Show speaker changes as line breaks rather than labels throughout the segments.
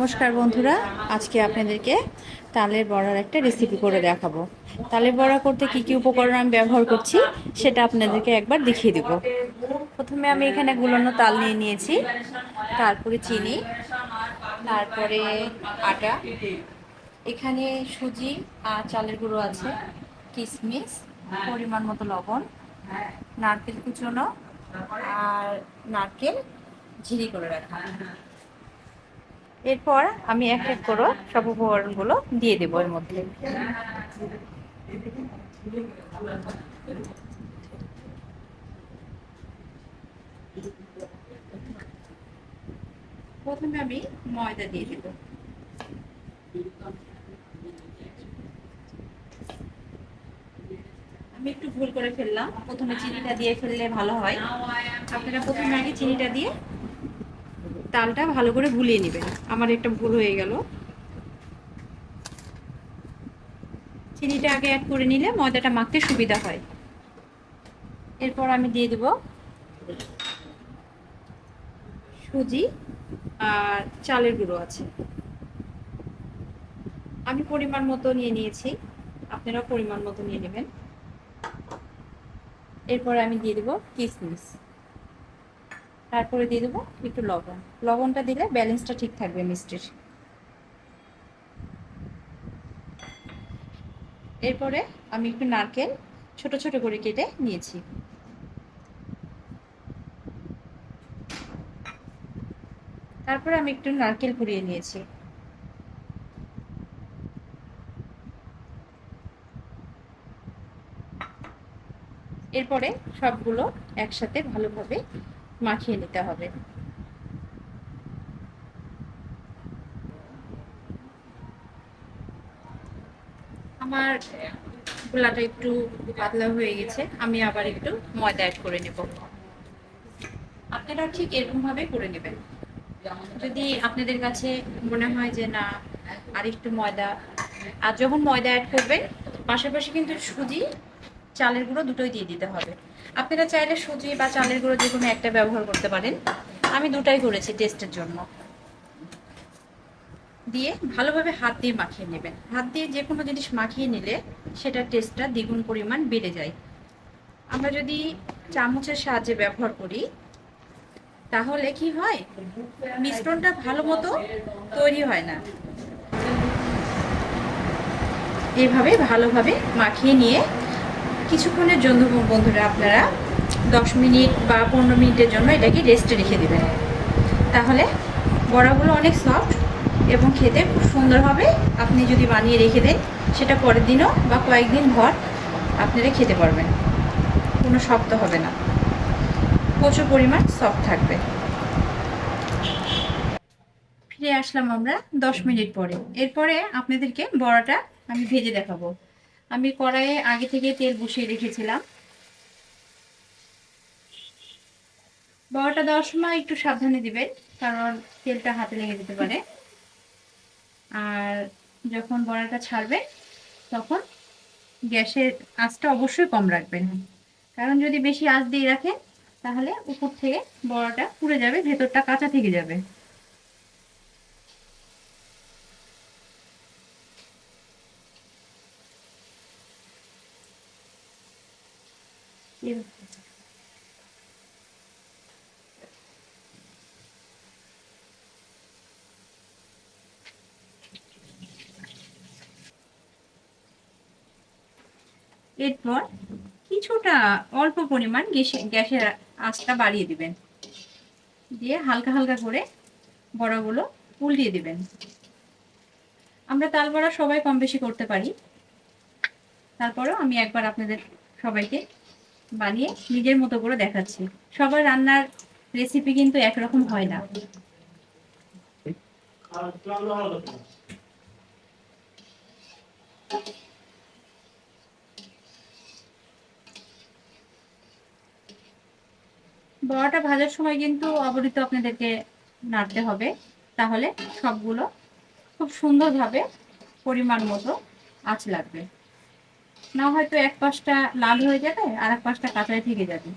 নমস্কার বন্ধুরা, আজকে আপনাদেরকে তালের বড়ার একটা রেসিপি করে দেখাবো। তালের বড়া করতে কি কি উপকরণ আমি ব্যবহার করছি সেটা আপনাদেরকে একবার দেখিয়ে দেব। প্রথমে আমি এখানে গুলানো তাল নিয়ে নিয়েছি, তারপরে চিনি, তারপরে আটা, এখানে সুজি আর চালের গুঁড়ো আছে, কিশমিশ, পরিমাণ মতো লবণ, নারকেল কুচনো আর নারকেল ঝিরি করে রাখা। এরপর আমি এক এক করে সব উপকরণগুলো দিয়ে দেবো এর মধ্যে। প্রথমে আমি ময়দা দিয়ে দেব। আমি একটু ভুল করে ফেললাম, প্রথমে চিনিটা দিয়ে ফেললে ভালো হয়। আপনারা প্রথমে আগে চিনিটা দিয়ে তালটা ভালো করে গুলিয়ে নেবেন। আমার একটা ভুল হয়ে গেল, চিনিটা আগে অ্যাড করে নিলে ময়দাটা মাখতে সুবিধা হয়। এরপর আমি দিয়ে দেব সুজি আর চালের গুঁড়ো আছে, আমি পরিমাণ মতো নিয়ে নিয়েছি, আপনারা পরিমাণ মতো নিয়ে নেবেন। এরপর আমি দিয়ে দেব কিশমিশ, তারপরে দিয়ে দেবো একটু লবণ। লবণটা দিলে ব্যালেন্সটা ঠিক থাকবে মিষ্টির। এরপরে আমি একটু নারকেল ছোট ছোট করে কেটে নিয়েছি। তারপরে আমি একটু নারকেল কুড়িয়ে নিয়েছি। এরপরে সবগুলো একসাথে ভালোভাবে মাখিয়ে নিতে হবে। আমার গোলাটা একটু পাতলা হয়ে গেছে, আমি আবার একটু ময়দা অ্যাড করে নেব। আপনারা ঠিক এরকম ভাবে করে নেবেন। যদি আপনাদের কাছে মনে হয় যে না আর একটু ময়দা, আর যখন ময়দা অ্যাড করবেন পাশাপাশি কিন্তু সুজি চালের গুঁড়ো দুটোই দিয়ে দিতে হবে। আপনারা চাইলে সুজি বা চালের গুঁড়ো যে কোনো একটা ব্যবহার করতে পারেন, আমি দুটাই করেছি টেস্টের জন্য। দিয়ে ভালোভাবে হাত দিয়ে মাখিয়ে নেবেন। হাত দিয়ে যে কোনো জিনিস মাখিয়ে নিলে সেটার টেস্টটা দ্বিগুণ পরিমাণ বেড়ে যায়। আমরা যদি চামচের সাহায্যে ব্যবহার করি তাহলে কি হয়, মিশ্রণটা ভালো মতো তৈরি হয় না। এইভাবে ভালোভাবে মাখিয়ে নিয়ে কিছুক্ষণের জন্য বন্ধুরা আপনারা 10 মিনিট বা 15 মিনিটের জন্য এটাকে রেস্টে রেখে দেবেন। তাহলে বড়াগুলো অনেক সফট এবং খেতে খুব সুন্দর হবে। আপনি যদি বানিয়ে রেখে দেন সেটা পরের দিনও বা কয়েকদিন পর আপনারা খেতে পারবেন, কোনো শক্ত হবে না, প্রচুর পরিমাণ সফট থাকবে। ফিরে আসলাম আমরা 10 মিনিট পরে। এরপরে আপনাদেরকে বড়াটা আমি ভেজে দেখাবো। আমি কড়াইয়ে আগে থেকে তেল বসিয়ে রেখেছিলাম। বড়াটা দেওয়ার সময় একটু সাবধানে দিবেন, কারণ তেলটা হাতে লেগে যেতে পারে। আর যখন বড়াটা ছাড়বে তখন গ্যাসের আঁচটা অবশ্যই কম রাখবেন, কারণ যদি বেশি আঁচ দিয়ে রাখেন তাহলে উপর থেকে বড়াটা পুড়ে যাবে, ভেতরটা কাঁচা থেকে যাবে। এরপর কিছুটা অল্প পরিমাণ গ্যাসের আঁচটা বাড়িয়ে দিবেন, দিয়ে হালকা হালকা করে বড়াগুলো উল্টিয়ে দিবেন। আমরা তাল বড়া সবাই কম বেশি করতে পারি, তারপরেও আমি একবার আপনাদের সবাইকে বানিয়ে নিজের মতো করে দেখাচ্ছি। সবার রান্নার রেসিপি কিন্তু একরকম হয় না। বড়াটা ভাজার সময় কিন্তু অবশ্যই আপনাদেরকে নাড়তে হবে, তাহলে সবগুলো খুব সুন্দরভাবে পরিমাণ মতো আঁচ লাগবে। না হয়তো এক পাশটা লাল হয়ে যাবে আর এক পাশটা কাঁচায় থেকে যাবে।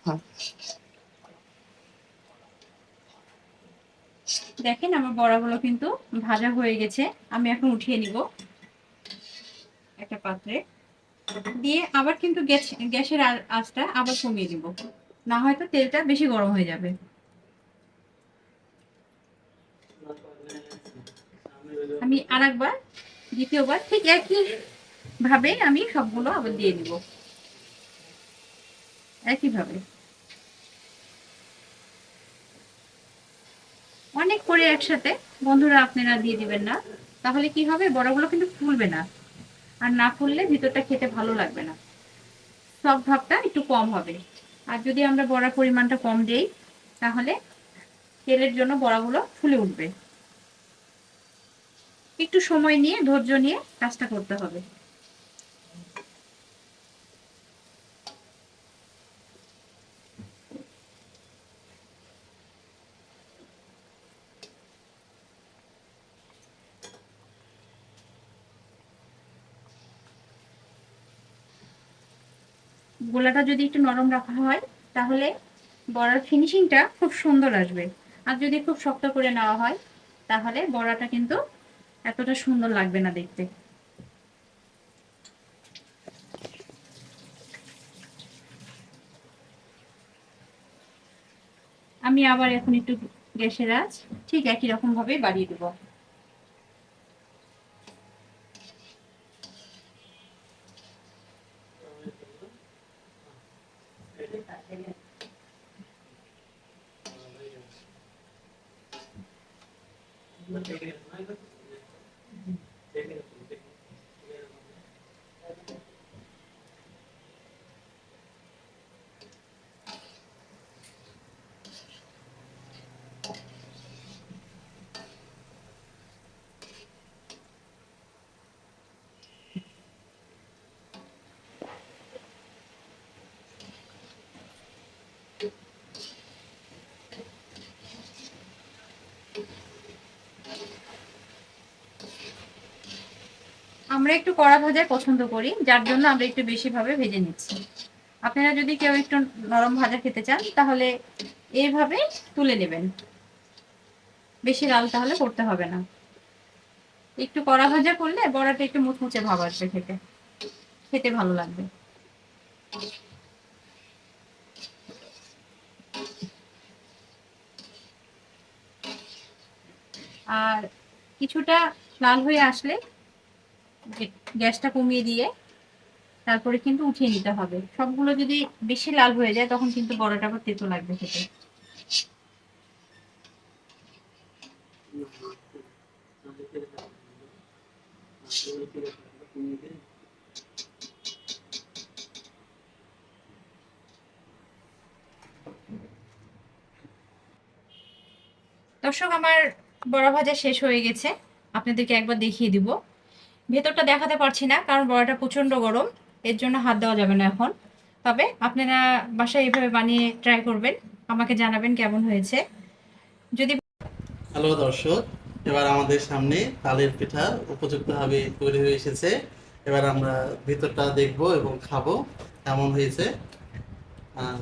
হ্যাঁ।
দেখেন আমার বড়াগুলো কিন্তু ভাজা হয়ে গেছে। আমি এখন উঠিয়ে নিব একটা পাত্রে দিয়ে। আবার কিন্তু গ্যাসের আঁচটা আবার কমিয়ে দিব, না হয়তো তেলটা বেশি গরম হয়ে যাবে। আমি আরেকবার, দ্বিতীয়বার ঠিক একই ভাবে আমি সবগুলো আবার দিয়ে দিব, একইভাবে। অনেক করে একসাথে বন্ধুরা আপনারা দিয়ে দিবেন না, তাহলে কি হবে, বড়াগুলো কিন্তু ফুলবে না। আর না ফুললে ভিতরটা খেতে ভালো লাগবে না, সফট ভাবটা একটু কম হবে। আর যদি আমরা বড়ার পরিমাণটা কম দেই, তাহলে তেলের জন্য বড়াগুলো ফুলে উঠবে। একটু সময় নিয়ে, ধৈর্য নিয়ে কাজটা করতে হবে। গোলাটা যদি একটু নরম রাখা হয়, তাহলে বড়ার ফিনিশিংটা খুব সুন্দর আসবে। আর যদি খুব শক্ত করে নেওয়া হয়, তাহলে বড়াটা কিন্তু এতটা সুন্দর লাগবে না দেখতে। আমি আবার এখন একটু গ্যাসের আঁচ ঠিক একই রকম ভাবে বাড়িয়ে দেব। আমরা একটু কড়া ভাজায় পছন্দ করি, যার জন্য আমরা একটু বেশি ভাবে ভেজে নিচ্ছি। আপনারা যদি কেউ একটু নরম ভাজা খেতে চান, তাহলে এইভাবে তুলে নেবেন, বেশি লাল তাহলে করতে হবে না। একটু কড়া ভাজা করলে বড়াটা একটু মুচমুচে ভাব আসবে, খেতে খেতে ভালো লাগবে। আর কিছুটা লাল হয়ে আসলে গ্যাসটা কমিয়ে দিয়ে তারপরে কিন্তু উঠিয়ে নিতে হবে। সবগুলো যদি বেশি লাল হয়ে যায়, তখন কিন্তু বড়াটা আবার তেতো লাগবে খেতে। দর্শক, আমার বড়া ভাজা শেষ হয়ে গেছে। আপনাদেরকে একবার দেখিয়ে দিব। ভেতরটা দেখাতে পারছি না, কারণ বড়াটা প্রচন্ড গরম, এর জন্য হাত দেওয়া যাবে না এখন। তবে আপনারা বাসায় এইভাবে বানিয়ে ট্রাই করবেন, আমাকে জানাবেন কেমন হয়েছে। যদি
হ্যালো দর্শক, এবার আমাদের সামনে তালের পিঠা উপযুক্তভাবে তৈরি হয়ে এসেছে। এবার আমরা ভিতরটা দেখব এবং খাবো কেমন হয়েছে। আহ,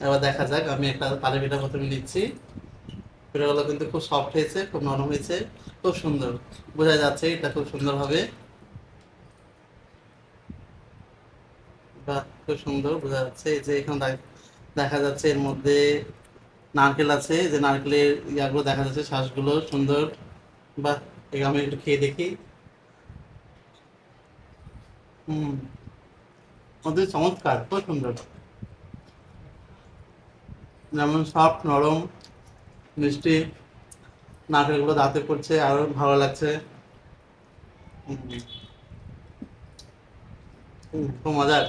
এবার দেখা যাক। আমি একটা তালের পিঠা প্রথমে নিচ্ছি। পিঠাগুলো কিন্তু খুব সফট হয়েছে, খুব নরম হয়েছে, খুব সুন্দর। বোঝা যাচ্ছে এটা খুব সুন্দর হবে। বাহ, খুব সুন্দর বোঝা যাচ্ছে। এই যে এখানে দেখা যাচ্ছে এর মধ্যে নারকেল আছে, যে নারকেলের ইয়াগুলো দেখা যাচ্ছে, শ্বাসগুলো সুন্দর। বাহ, এটা আমি একটু খেয়ে দেখি। হুম, অতি চমৎকার, খুব সুন্দর। যেমন সফট, নরম, মিষ্টি, নারকেলগুলো দাঁতে পড়ছে, আরো ভালো লাগছে। হুম, খুব মজার।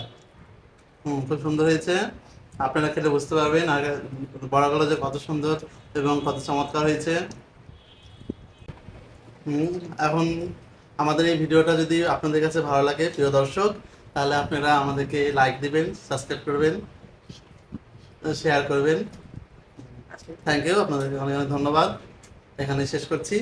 খুব সুন্দর হয়েছে। আপনারা খেলে বুঝতে পারবেন আর বড়াগুলো যে কত সুন্দর এবং কত চমৎকার হয়েছে। হুম, এখন আমাদের এই ভিডিওটা যদি আপনাদের কাছে ভালো লাগে প্রিয় দর্শক, তাহলে আপনারা আমাদেরকে লাইক দিবেন, সাবস্ক্রাইব করবেন, শেয়ার করবেন। থ্যাংক ইউ, আপনাদেরকে অনেক অনেক ধন্যবাদ। এখানে শেষ করছি।